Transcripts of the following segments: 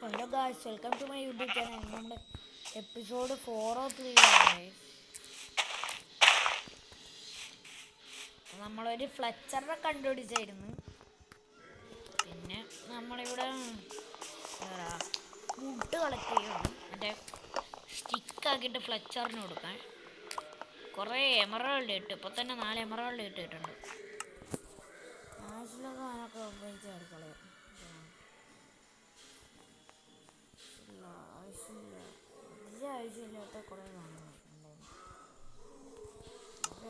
Hello guys, welcome to my YouTube channel. നമ്മുടെ episode 403 ആണ്. നമ്മളൊരു ഫ്ലെച്ചറിനെ കണ്ടുപിടിച്ചായിരുന്നു. പിന്നെ നമ്മളിവിടെ വുഡ് കളക്ട് ചെയ്യണം, മറ്റേ സ്റ്റിക്കാക്കിയിട്ട് ഫ്ലെച്ചറിന് കൊടുക്കാൻ. കുറേ എമറാൾഡ് ഇട്ട്, ഇപ്പോൾ തന്നെ 4 എമറാൾഡ് ഇട്ടിട്ടുണ്ട്. ആവശ്യമില്ലാത്ത സാധനമൊക്കെ ഉപയോഗിച്ച് കളയാം.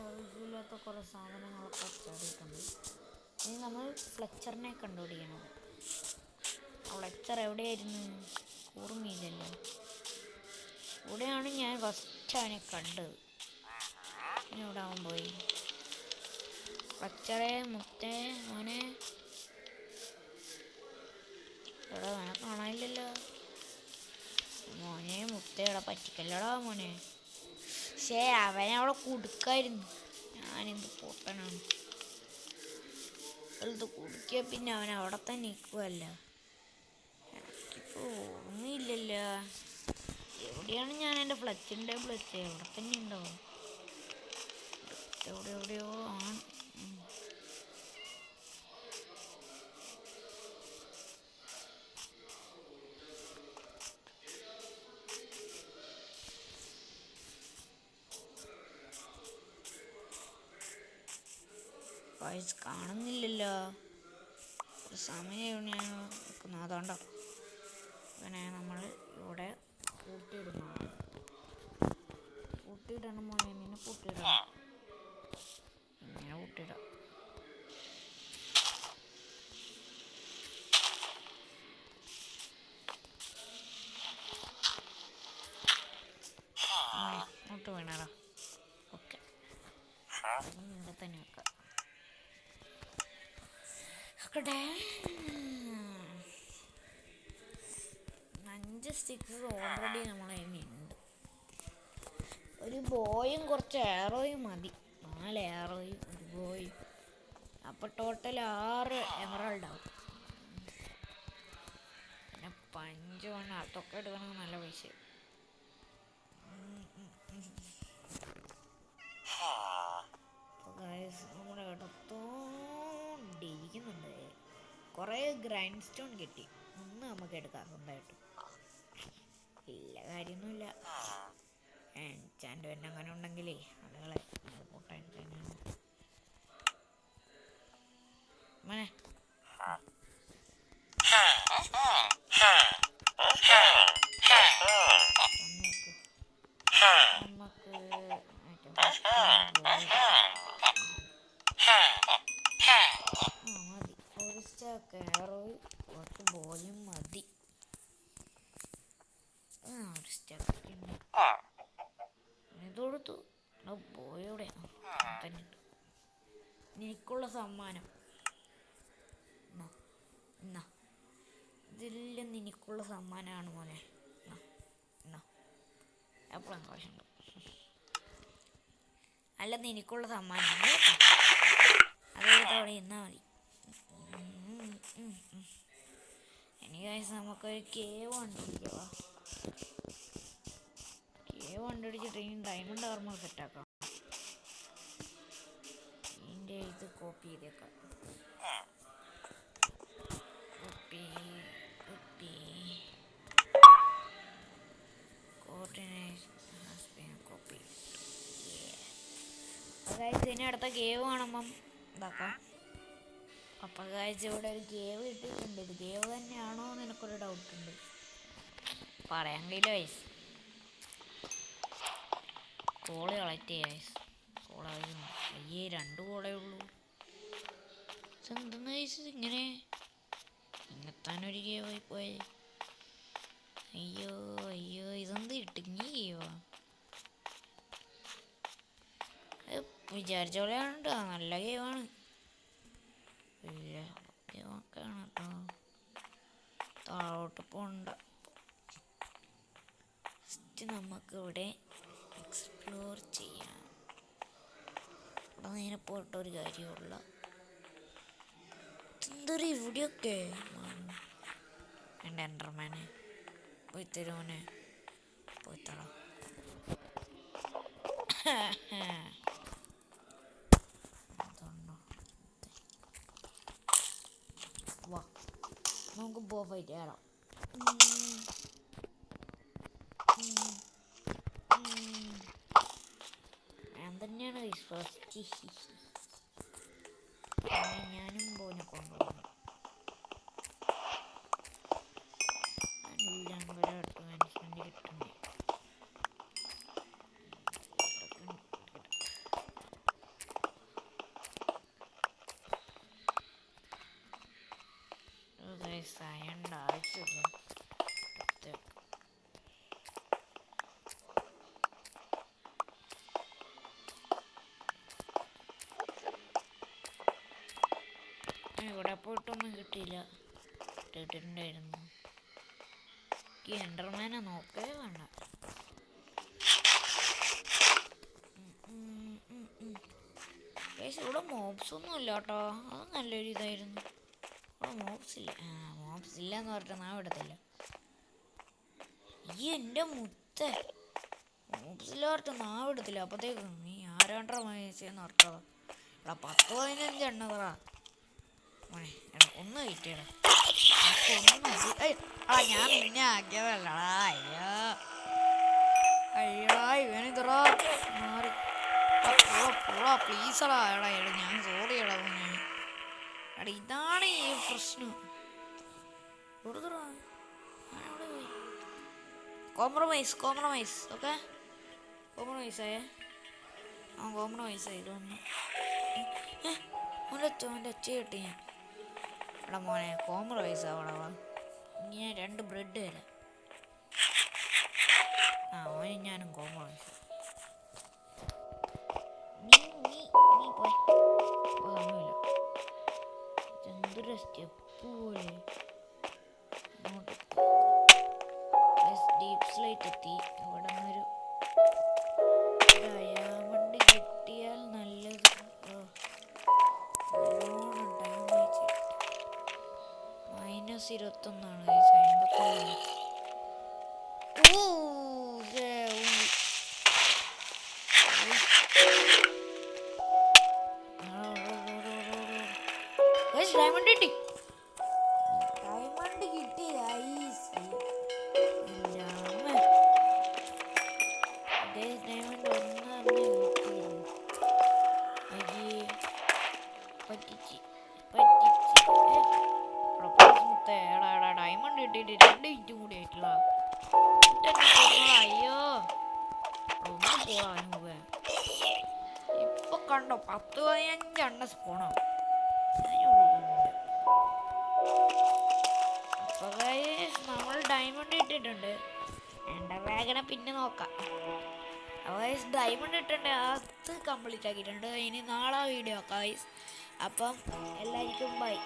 ആവശ്യമില്ലാത്ത കുറേ സാധനങ്ങളൊക്കെ ചാടിയിട്ടുണ്ട്. ഇനി നമ്മൾ ഫ്ലെച്ചറിനെ കണ്ടുപിടിക്കണം. ഫ്ലെച്ചർ എവിടെയായിരുന്നു? ഓർമ്മയില്ലല്ലോ. ഇവിടെയാണ് ഞാൻ ഫസ്റ്റ് അവനെ കണ്ടത്. ഇനി ഇവിടെ അവൻ പോയി. ഫ്ലെച്ചറെ മുത്തേ മോനെ, എവിടെ അവനെ കാണാനില്ലല്ലോ. മോനെ മുത്തയുടെ പറ്റിക്കല്ലടാ മോനെ. പക്ഷേ അവനവിടെ കൊടുക്കായിരുന്നു. ഞാനെന്ത് പൊട്ടനാണ്. ഇത് കുടിക്കുക, പിന്നെ അവൻ അവിടെ തന്നെ നിൽക്കുമല്ല. എനിക്കിപ്പോൾ ഓർമ്മയില്ലല്ലോ എവിടെയാണ് ഞാൻ എൻ്റെ ഫ്ലച്ചിൻ്റെ ബ്ലച്ച്. എവിടെ തന്നെ ഉണ്ടാവും, എവിടെയോ ആണ്. വയസ്സ് കാണുന്നില്ലല്ലോ. ഒരു സമയം ഞാൻ നിൽക്കുന്നത് അതുകൊണ്ടോ. അങ്ങനെ നമ്മൾ ഇവിടെ കൂട്ടിയിടണം മോനെ, നിന്നെ കൂട്ടിയിടണം. ഇങ്ങനെ കൂട്ടിയിടാം. ഇങ്ങോട്ട് വേണടാ. ഓക്കെ, ഇവിടെ തന്നെ വെക്കാം. 5 സ്റ്റിക്സ് ഓൾറെഡി നമ്മളെ ഉണ്ട്. ഒരു ബോയും കുറച്ച് എയറോയും മതി. 4 എയറോയും ഒരു ബോയും. അപ്പോൾ ടോട്ടൽ 6 എമറാൾഡ് ആവും. പിന്നെ 5 മണി അതൊക്കെ എടുക്കണമെങ്കിൽ നല്ല പൈസ. നമ്മുടെ ഇടത്തോണ്ടിരിക്കുന്നുണ്ട്. കുറേ ഗ്രൈൻഡ് സ്റ്റോൺ കിട്ടി. ഒന്ന് നമുക്ക് എടുക്കാം സ്വന്തമായിട്ട്. ഇല്ല കാര്യമൊന്നുമില്ല. എൻചാൻറ്റ് തന്നെ അങ്ങനെ ഉണ്ടെങ്കിലേ അതുകളെ പൊട്ടാൻ മോനെ. നമുക്ക് മതി. ഒരു സ്റ്റാക്ക് എയറോയും കുറച്ച് ബോയും മതി. ഒരു സ്റ്റാക്ക് ഇതൊടുത്തു. ബോയോടെ തന്നെ എനിക്കുള്ള സമ്മാനം. എന്നാ ഇതെല്ലാം നിനക്കുള്ള സമ്മാനമാണ് മോനെ. എപ്പോഴും ആവശ്യമുണ്ട്. അല്ല, നിനക്കുള്ള സമ്മാനം അതെടുത്ത് അവിടെ ഇരുന്നാൽ മതി. ഇനി കാര്യം നമുക്കൊരു കേവ് കണ്ടുപിടിച്ചിട്ട് ഇനി ഡയമണ്ട് ആർമർ സെറ്റാക്കാം. ഇതിൻ്റെ ഇത് കോപ്പി ചെയ്തേക്കാം. ഇതിന് അടുത്ത കേവ് കാണുമ്പം ഇതാക്കാം. അപ്പം ഇവിടെ ഒരു കേവ് ഇട്ടിട്ടുണ്ട്. ഇത് കേവ് തന്നെയാണോ എന്ന് എനിക്കൊരു ഡൗട്ടുണ്ട്. പറയാൻ കഴിയില്ല വയസ്സ്. കോള് കളക്ട് ചെയ്യാം വയസ്സ്. അയ്യേ 2 കോളേ ഉള്ളൂ. എന്തെന്ന് വയസ്സ് ഇങ്ങനെ ഇങ്ങത്താനൊരു കേവായി പോയേ. അയ്യോ ഇതെന്ത് ഇട്ടിങ്ങി കേവാ. വിചാരിച്ച പോലെയാണ് കേട്ടോ, നല്ല ഗെയിമാണ്. ഇല്ല ഗെയിമൊക്കെയാണ് കേട്ടോ. താഴോട്ട് പോണ്ട. ഫസ്റ്റ് നമുക്കിവിടെ എക്സ്പ്ലോർ ചെയ്യാം. ഇവിടെ നേരെ പോയിട്ടൊരു കാര്യമുള്ള എന്തൊരു ഇവിടെയൊക്കെ എൻ്റെ എൻ്റർമാനെ പോയി തരുമോനെ, പോയി തരാം. വാ നമുക്ക് ബോ ഫൈറ്റ് ചെയ്യാം. ഞാൻ തന്നെയാണ് ഫസ്റ്റ്. ഞാനും ബോനെ കൊണ്ടുപോകുന്നു. എല്ലാം ഒരാട്ട് മനസ്സിൻ്റെ കിട്ടണ്ടേ. സയണ്ട ആവശ്യമില്ല. ഇവിടെ പോയിട്ടൊന്നും കിട്ടിയില്ല. ഇട്ടിട്ടുണ്ടായിരുന്നു. ഈ എൻഡർമാനെ നോക്കേ വേണ്ട. ഇവിടെ മോബ്സ് ഒന്നും ഇല്ല കേട്ടോ. അത് നല്ലൊരു ഇതായിരുന്നു. ഇവിടെ മോബ്സ് ഇല്ല. മോബ്സ് ഇല്ലെന്ന് പറഞ്ഞിട്ട് നാ വിടത്തില്ല. ഈ എൻ്റെ മുത്ത മോബ്സില്ല പറഞ്ഞിട്ട് നാ വിടത്തില്ല. അപ്പത്തേക്കും നീ ആരാണ്ടര വയസ്സെന്ന് ഓർത്തതാ. എടാ 10-15 എണ്ണതറ മോനെ. എടാ ഒന്ന് കിട്ടിയടാ. ഞാൻ നിന്നെ ആക്കിയതല്ലടാ. അയ്യോ അയ്യോടാ ഇവനിതറാ മാറി. പ്ലീസടാ. എടാ ഞാൻ സോറി എടാ മോനെ. എടാ ഇതാണ് ഈ പ്രശ്നം. Compromise okay. കോംപ്രമൈസ് ആയേ. കോംപ്രമൈസ് ആയി തോന്നുന്നു. അവൻ്റെ ഒച്ച കിട്ടി ഞാൻ. എടാ മോനെ കോംപ്രമൈസ് ആവടാ. ഞാൻ 2 ബ്രെഡ് തരാം. അവന് ഞാനും കോംപ്രമൈസ്. നീ പോയി സമയമില്ല. എന്തൊരു സ്റ്റെപ്പ് പോലെ ഡീപ് സ്ലൈറ്റ് എത്തി. ഇവിടെ നിന്നൊരു ഡയമണ്ട് കിട്ടിയാൽ നല്ലത്. -21 ഡയമണ്ട് കിട്ടി. ഡയമണ്ട് കിട്ടി. ഡയമണ്ട് പറ്റിച്ച് ഡയമണ്ട് കിട്ടിയിട്ട് 2 മിനിറ്റ് കൂടി ആയിട്ടില്ല. അയ്യോ ഒന്ന് പോവാ. ഇപ്പൊ കണ്ടോ 10-15 എണ്ണ സ്പോണോ. അപ്പൊ നമ്മൾ ഡയമണ്ട് ഇട്ടിട്ടുണ്ട്. എൻ്റെ വേഗന പിന്നെ നോക്കാം. ഡയമണ്ട് ഇട്ടിട്ടുണ്ട്. അത് കംപ്ലീറ്റ് ആക്കിയിട്ടുണ്ട്. ഇനി നാളെ വീഡിയോ ആക്കാം. അപ്പം എല്ലാവർക്കും ബൈ.